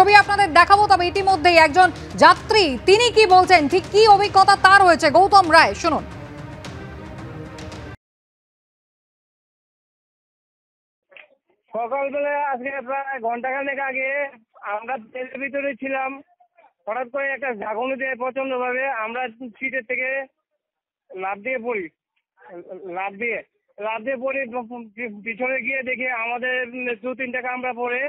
ছবি আপনাদের দেখাবো, তবে ইতিমধ্যেই একজন যাত্রী তিনি কি বলছেন, ঠিক কি অভিজ্ঞতা তার হয়েছে, গৌতম রায় শুনুন। সকালবেলা আজকে প্রায় ঘন্টাখানেক আগে আমরা ট্রেনের ভিতরে ছিলাম, হঠাৎ করে একটা ঝাঁকুনি দেয় প্রচন্ড ভাবে। আমরা সিটের থেকে লাফ দিয়ে পড়ি, লাফ দিয়ে পড়ি, পিছনে গিয়ে দেখি আমাদের 2-3টা কামরা পরে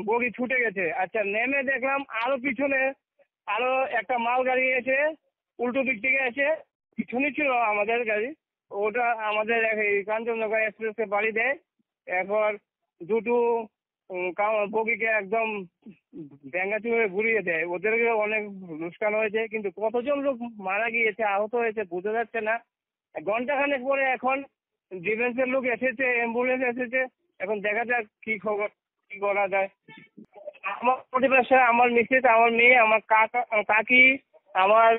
বগি ছুটে গেছে। আচ্ছা, নেমে দেখলাম আরো পিছনে আরো একটা মাল গাড়ি এসে উল্টো দিক থেকে এসে পিছনে ছিল আমাদের গাড়ি, ওটা আমাদের এই কাঞ্চনজঙ্ঘা এক্সপ্রেসকে বাড়ি দেয়। এরপর দুটো বগিকে একদম ব্যাঙ্গাচুরে ঘুরিয়ে দেয়। ওদেরকে অনেক লোকসান হয়েছে, কিন্তু কতজন লোক মারা গিয়েছে, আহত হয়েছে বোঝা যাচ্ছে না। ঘন্টাখানেক পরে এখন ডিফেন্সের লোক এসেছে, অ্যাম্বুলেন্স এসেছে, এখন দেখা যাক কি খবর, কি করা যায়। আমার পরিবেশে আমার মিসেস, আমার মেয়ে, আমার কাকি, আমার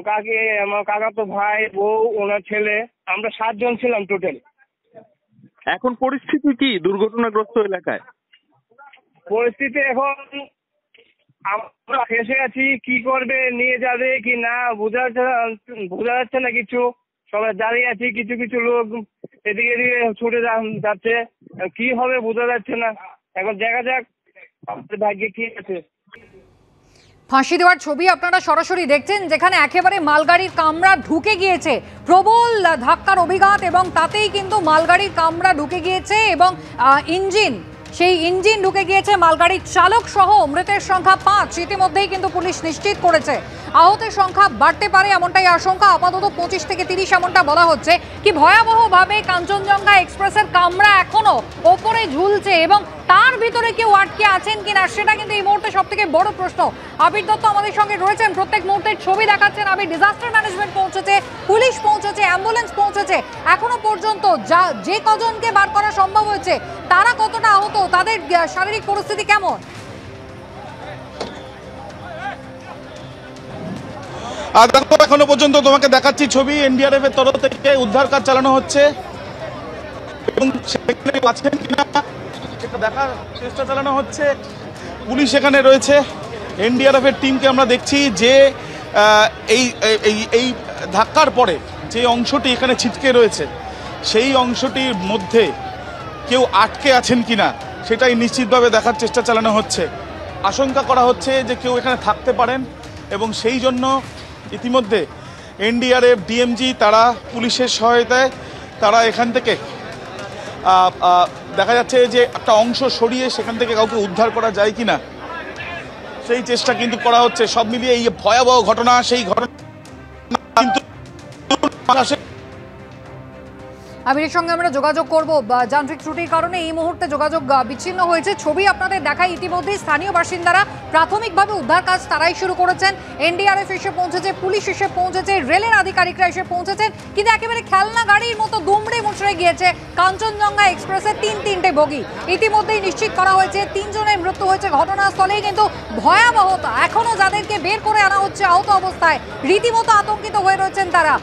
কাকি, আমার কাকাতো ভাই, বউ, ওনার ছেলে, আমরা 7 জন ছিলাম টোটাল। এখন পরিস্থিতি কি দুর্ঘটনাগ্রস্ত এলাকায়? পরিস্থিতি এখন আমরা ফেসে আছি, কি করবে, নিয়ে যাবে কি না বোঝা যাচ্ছে না কিছু। সবাই দাঁড়িয়ে আছি, কিছু কিছু লোক এদিকে এদিকে ছুটে যাচ্ছে, কি হবে বোঝা যাচ্ছে না। এখন দেখা যাক আমাদের ভাগ্যে কি আছে। ফাঁসি দেওয়ার ছবি আপনারা সরাসরি দেখছেন, যেখানে একেবারে মালগাড়ির কামরা ঢুকে গিয়েছে, প্রবল ধাক্কার অভিঘাত, এবং তাতেই কিন্তু মালগাড়ির কামরা ঢুকে গিয়েছে এবং সেই ইঞ্জিন ঢুকে গিয়েছে। মালগাড়ির চালক সহ মৃতের সংখ্যা 5 ইতিমধ্যেই কিন্তু পুলিশ নিশ্চিত করেছে। আহতের সংখ্যা বাড়তে পারে এমনটাই আশঙ্কা, আপাতত 25 থেকে 30 এমনটা বলা হচ্ছে। কি ভয়াবহভাবে কাঞ্চনজঙ্ঘা এক্সপ্রেসের কামরা এখনো ওপরে ঝুলছে এবং তার ভিতরে কেউ আটকে আছেন কিনা সেটা কিন্তু এই মুহূর্তে সব থেকে বড় প্রশ্ন। আবির দত্ত আমাদের সঙ্গে রয়েছেন, প্রত্যেক মুহূর্তের ছবি দেখাচ্ছেন। আবির, ডিজাস্টার ম্যানেজমেন্ট পৌঁছেছে, পুলিশ পৌঁছেছে, অ্যাম্বুলেন্স পৌঁছেছে, এখনো পর্যন্ত যে কজনকে বার করা সম্ভব হয়েছে তারা কতটা আহত, তাদের শারীরিক পরিস্থিতি কেমন? দেখো, এখনো পর্যন্ত তোমাকে দেখাচ্ছি ছবি, এনডিআরএফ এর তরফ থেকে উদ্ধার কাজ চালানো হচ্ছে এবং সেখানে আছেন কিনা সেটা দেখার চেষ্টা চালানো হচ্ছে। পুলিশ এখানে রয়েছে, এনডিআরএফ এর টিমকে আমরা দেখছি যে এই ধাক্কার পরে যে অংশটি এখানে ছিটকে রয়েছে সেই অংশটির মধ্যে কেউ আটকে আছেন কিনা সেটাই নিশ্চিতভাবে দেখার চেষ্টা চালানো হচ্ছে। আশঙ্কা করা হচ্ছে যে কেউ এখানে থাকতে পারেন এবং সেই জন্য ইতিমধ্যে এনডিআরএফ, ডিএমজি তারা পুলিশের সহায়তায় তারা এখান থেকে দেখা যাচ্ছে যে একটা অংশ সরিয়ে সেখান থেকে কাউকে উদ্ধার করা যায় কিনা সেই চেষ্টা কিন্তু করা হচ্ছে। সব মিলিয়ে এই ভয়াবহ ঘটনা, সেই ঘটনা কিন্তু আবিরের সঙ্গে আমরা যোগাযোগ করব, যান্ত্রিক ত্রুটির কারণে এই মুহূর্তে যোগাযোগ বিচ্ছিন্ন হয়েছে। ছবি আপনাদের দেখায়, ইতিমধ্যেই স্থানীয় বাসিন্দারা প্রাথমিকভাবে উদ্ধার কাজ তারাই শুরু করেছেন। এনডিআরএফ এসে পৌঁছেছে, পুলিশ এসে পৌঁছেছে, রেলের আধিকারিকরা এসে পৌঁছেছেন, কিন্তু একেবারে খেলনা গাড়ির মতো দুমড়ে মুচড়ে গিয়েছে কাঞ্চনজঙ্ঘা এক্সপ্রেসের 3টে বগি। ইতিমধ্যেই নিশ্চিত করা হয়েছে 3 জনের মৃত্যু হয়েছে ঘটনাস্থলেই, কিন্তু ভয়াবহতা এখনো যাদেরকে বের করে আনা হচ্ছে আহত অবস্থায়, রীতিমতো আতঙ্কিত হয়ে রয়েছেন তারা।